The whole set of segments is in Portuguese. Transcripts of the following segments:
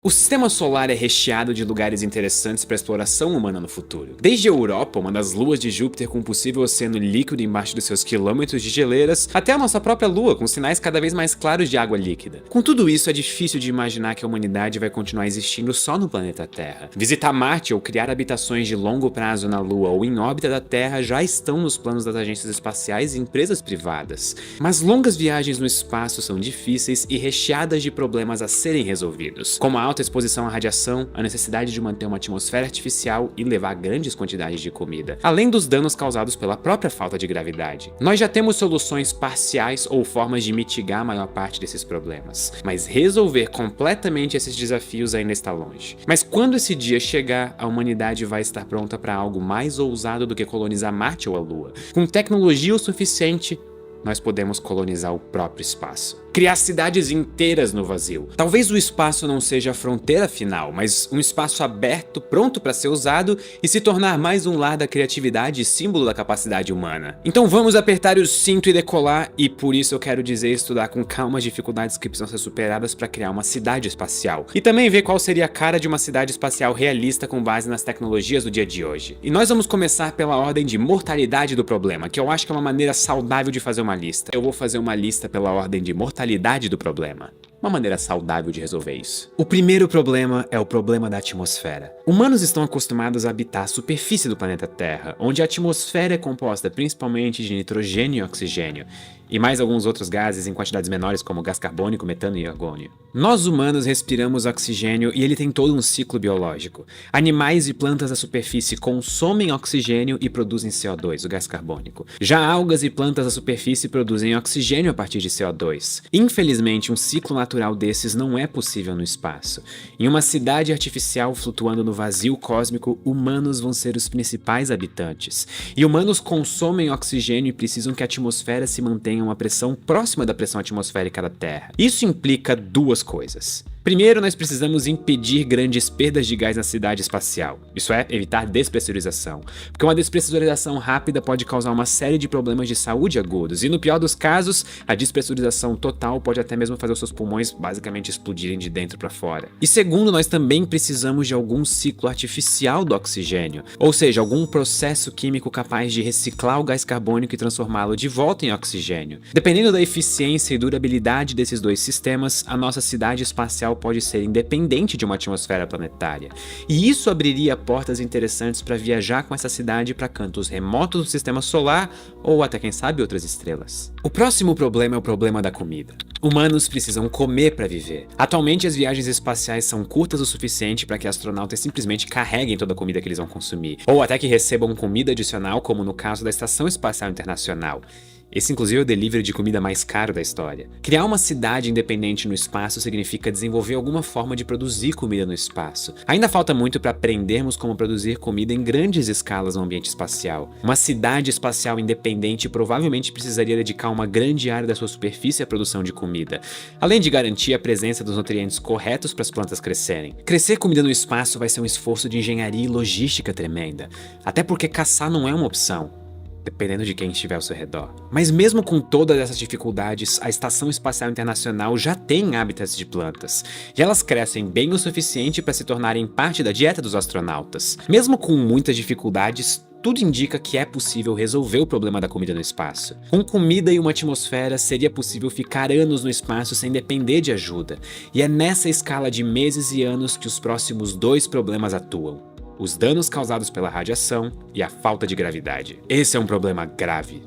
O sistema solar é recheado de lugares interessantes para exploração humana no futuro. Desde a Europa, uma das luas de Júpiter com um possível oceano líquido embaixo dos seus quilômetros de geleiras, até a nossa própria Lua, com sinais cada vez mais claros de água líquida. Com tudo isso, é difícil de imaginar que a humanidade vai continuar existindo só no planeta Terra. Visitar Marte ou criar habitações de longo prazo na Lua ou em órbita da Terra já estão nos planos das agências espaciais e empresas privadas. Mas longas viagens no espaço são difíceis e recheadas de problemas a serem resolvidos, como a alta exposição à radiação, a necessidade de manter uma atmosfera artificial e levar grandes quantidades de comida, além dos danos causados pela própria falta de gravidade. Nós já temos soluções parciais ou formas de mitigar a maior parte desses problemas, mas resolver completamente esses desafios ainda está longe. Mas quando esse dia chegar, a humanidade vai estar pronta para algo mais ousado do que colonizar Marte ou a Lua. Com tecnologia o suficiente, nós podemos colonizar o próprio espaço. Criar cidades inteiras no vazio. Talvez o espaço não seja a fronteira final, mas um espaço aberto, pronto para ser usado e se tornar mais um lar da criatividade e símbolo da capacidade humana. Então vamos apertar o cinto e decolar, e por isso eu quero dizer estudar com calma as dificuldades que precisam ser superadas para criar uma cidade espacial. E também ver qual seria a cara de uma cidade espacial realista com base nas tecnologias do dia de hoje. E nós vamos começar pela ordem de mortalidade do problema, que eu acho que é uma maneira saudável de fazer uma lista. Eu vou fazer uma lista pela ordem de mortalidade do problema. Uma maneira saudável de resolver isso. O primeiro problema é o problema da atmosfera. Humanos estão acostumados a habitar a superfície do planeta Terra, onde a atmosfera é composta principalmente de nitrogênio e oxigênio, e mais alguns outros gases em quantidades menores como gás carbônico, metano e argônio. Nós humanos respiramos oxigênio e ele tem todo um ciclo biológico. Animais e plantas da superfície consomem oxigênio e produzem CO2, o gás carbônico. Já algas e plantas da superfície produzem oxigênio a partir de CO2. Infelizmente, um ciclo natural desses não é possível no espaço. Em uma cidade artificial flutuando no vazio cósmico, humanos vão ser os principais habitantes. E humanos consomem oxigênio e precisam que a atmosfera se mantenha a uma pressão próxima da pressão atmosférica da Terra. Isso implica duas coisas. Primeiro, nós precisamos impedir grandes perdas de gás na cidade espacial. Isso é, evitar despressurização. Porque uma despressurização rápida pode causar uma série de problemas de saúde agudos. E no pior dos casos, a despressurização total pode até mesmo fazer os seus pulmões basicamente explodirem de dentro para fora. E segundo, nós também precisamos de algum ciclo artificial do oxigênio. Ou seja, algum processo químico capaz de reciclar o gás carbônico e transformá-lo de volta em oxigênio. Dependendo da eficiência e durabilidade desses dois sistemas, a nossa cidade espacial pode ser independente de uma atmosfera planetária. E isso abriria portas interessantes para viajar com essa cidade para cantos remotos do sistema solar ou até quem sabe outras estrelas. O próximo problema é o problema da comida. Humanos precisam comer para viver. Atualmente as viagens espaciais são curtas o suficiente para que astronautas simplesmente carreguem toda a comida que eles vão consumir, ou até que recebam comida adicional, como no caso da Estação Espacial Internacional. Esse inclusive é o delivery de comida mais caro da história. Criar uma cidade independente no espaço significa desenvolver alguma forma de produzir comida no espaço. Ainda falta muito para aprendermos como produzir comida em grandes escalas no ambiente espacial. Uma cidade espacial independente provavelmente precisaria dedicar uma grande área da sua superfície à produção de comida, além de garantir a presença dos nutrientes corretos para as plantas crescerem. Crescer comida no espaço vai ser um esforço de engenharia e logística tremenda, até porque caçar não é uma opção, dependendo de quem estiver ao seu redor. Mas mesmo com todas essas dificuldades, a Estação Espacial Internacional já tem hábitats de plantas, e elas crescem bem o suficiente para se tornarem parte da dieta dos astronautas. Mesmo com muitas dificuldades, tudo indica que é possível resolver o problema da comida no espaço. Com comida e uma atmosfera, seria possível ficar anos no espaço sem depender de ajuda, e é nessa escala de meses e anos que os próximos dois problemas atuam: os danos causados pela radiação e a falta de gravidade. Esse é um problema grave.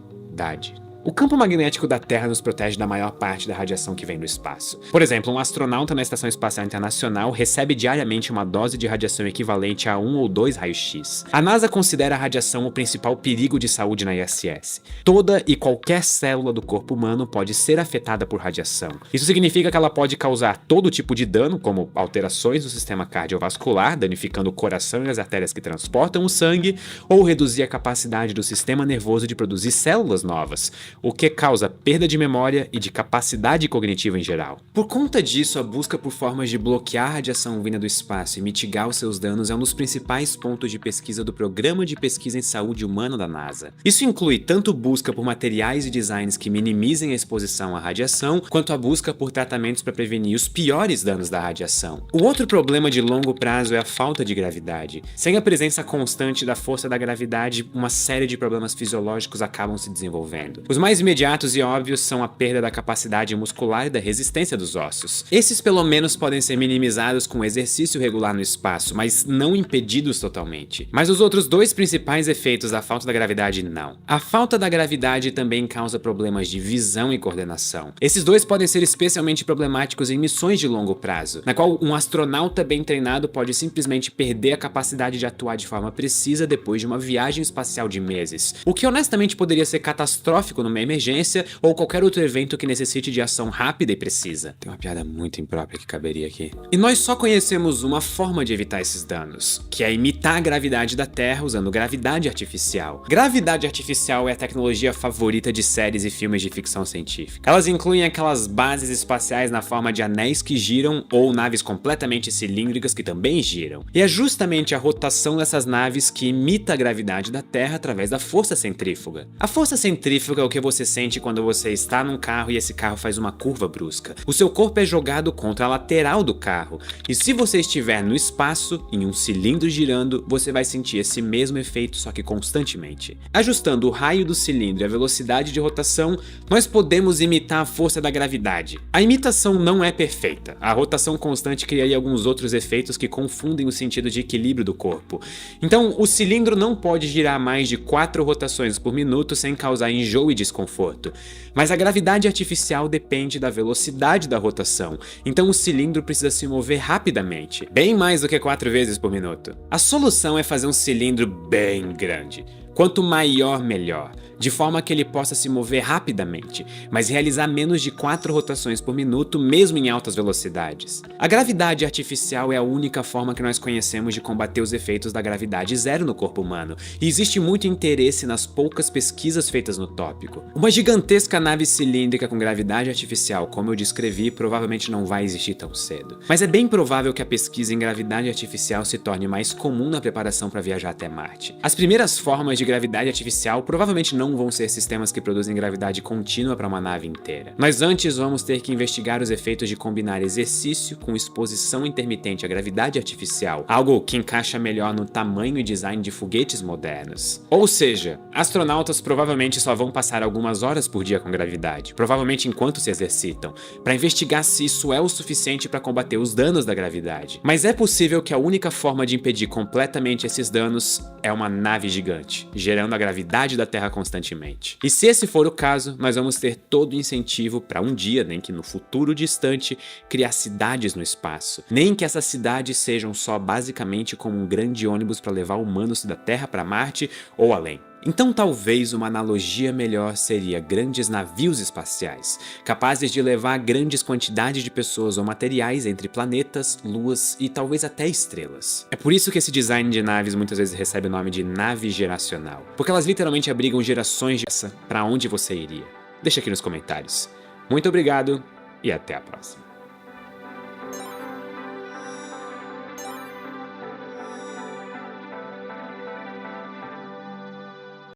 O campo magnético da Terra nos protege da maior parte da radiação que vem do espaço. Por exemplo, um astronauta na Estação Espacial Internacional recebe diariamente uma dose de radiação equivalente a 1 ou 2 raios-x. A NASA considera a radiação o principal perigo de saúde na ISS. Toda e qualquer célula do corpo humano pode ser afetada por radiação. Isso significa que ela pode causar todo tipo de dano, como alterações do sistema cardiovascular, danificando o coração e as artérias que transportam o sangue, ou reduzir a capacidade do sistema nervoso de produzir células novas, o que causa perda de memória e de capacidade cognitiva em geral. Por conta disso, a busca por formas de bloquear a radiação vinda do espaço e mitigar os seus danos é um dos principais pontos de pesquisa do Programa de Pesquisa em Saúde Humana da NASA. Isso inclui tanto busca por materiais e designs que minimizem a exposição à radiação, quanto a busca por tratamentos para prevenir os piores danos da radiação. O outro problema de longo prazo é a falta de gravidade. Sem a presença constante da força da gravidade, uma série de problemas fisiológicos acabam se desenvolvendo. Os mais imediatos e óbvios são a perda da capacidade muscular e da resistência dos ossos. Esses pelo menos podem ser minimizados com exercício regular no espaço, mas não impedidos totalmente. Mas os outros dois principais efeitos da falta da gravidade não. A falta da gravidade também causa problemas de visão e coordenação. Esses dois podem ser especialmente problemáticos em missões de longo prazo, na qual um astronauta bem treinado pode simplesmente perder a capacidade de atuar de forma precisa depois de uma viagem espacial de meses, o que honestamente poderia ser catastrófico numa emergência ou qualquer outro evento que necessite de ação rápida e precisa. Tem uma piada muito imprópria que caberia aqui. E nós só conhecemos uma forma de evitar esses danos, que é imitar a gravidade da Terra usando gravidade artificial. Gravidade artificial é a tecnologia favorita de séries e filmes de ficção científica. Elas incluem aquelas bases espaciais na forma de anéis que giram ou naves completamente cilíndricas que também giram. E é justamente a rotação dessas naves que imita a gravidade da Terra através da força centrífuga. A força centrífuga é o que você sente quando você está num carro e esse carro faz uma curva brusca. O seu corpo é jogado contra a lateral do carro, e se você estiver no espaço, em um cilindro girando, você vai sentir esse mesmo efeito, só que constantemente. Ajustando o raio do cilindro e a velocidade de rotação, nós podemos imitar a força da gravidade. A imitação não é perfeita. A rotação constante criaria alguns outros efeitos que confundem o sentido de equilíbrio do corpo. Então, o cilindro não pode girar mais de 4 rotações por minuto sem causar enjoo e desconforto. Mas a gravidade artificial depende da velocidade da rotação, então o cilindro precisa se mover rapidamente, bem mais do que 4 vezes por minuto. A solução é fazer um cilindro bem grande. Quanto maior, melhor, de forma que ele possa se mover rapidamente, mas realizar menos de 4 rotações por minuto, mesmo em altas velocidades. A gravidade artificial é a única forma que nós conhecemos de combater os efeitos da gravidade zero no corpo humano, e existe muito interesse nas poucas pesquisas feitas no tópico. Uma gigantesca nave cilíndrica com gravidade artificial, como eu descrevi, provavelmente não vai existir tão cedo. Mas é bem provável que a pesquisa em gravidade artificial se torne mais comum na preparação para viajar até Marte. As primeiras formas de gravidade artificial provavelmente não vão ser sistemas que produzem gravidade contínua para uma nave inteira. Mas antes vamos ter que investigar os efeitos de combinar exercício com exposição intermitente à gravidade artificial, algo que encaixa melhor no tamanho e design de foguetes modernos. Ou seja, astronautas provavelmente só vão passar algumas horas por dia com gravidade, provavelmente enquanto se exercitam, para investigar se isso é o suficiente para combater os danos da gravidade. Mas é possível que a única forma de impedir completamente esses danos é uma nave gigante, gerando a gravidade da Terra constantemente. E se esse for o caso, nós vamos ter todo o incentivo para um dia, nem que no futuro distante, criar cidades no espaço. Nem que essas cidades sejam só basicamente como um grande ônibus para levar humanos da Terra para Marte ou além. Então talvez uma analogia melhor seria grandes navios espaciais, capazes de levar grandes quantidades de pessoas ou materiais entre planetas, luas e talvez até estrelas. É por isso que esse design de naves muitas vezes recebe o nome de nave geracional, porque elas literalmente abrigam gerações de para onde você iria. Deixa aqui nos comentários. Muito obrigado e até a próxima.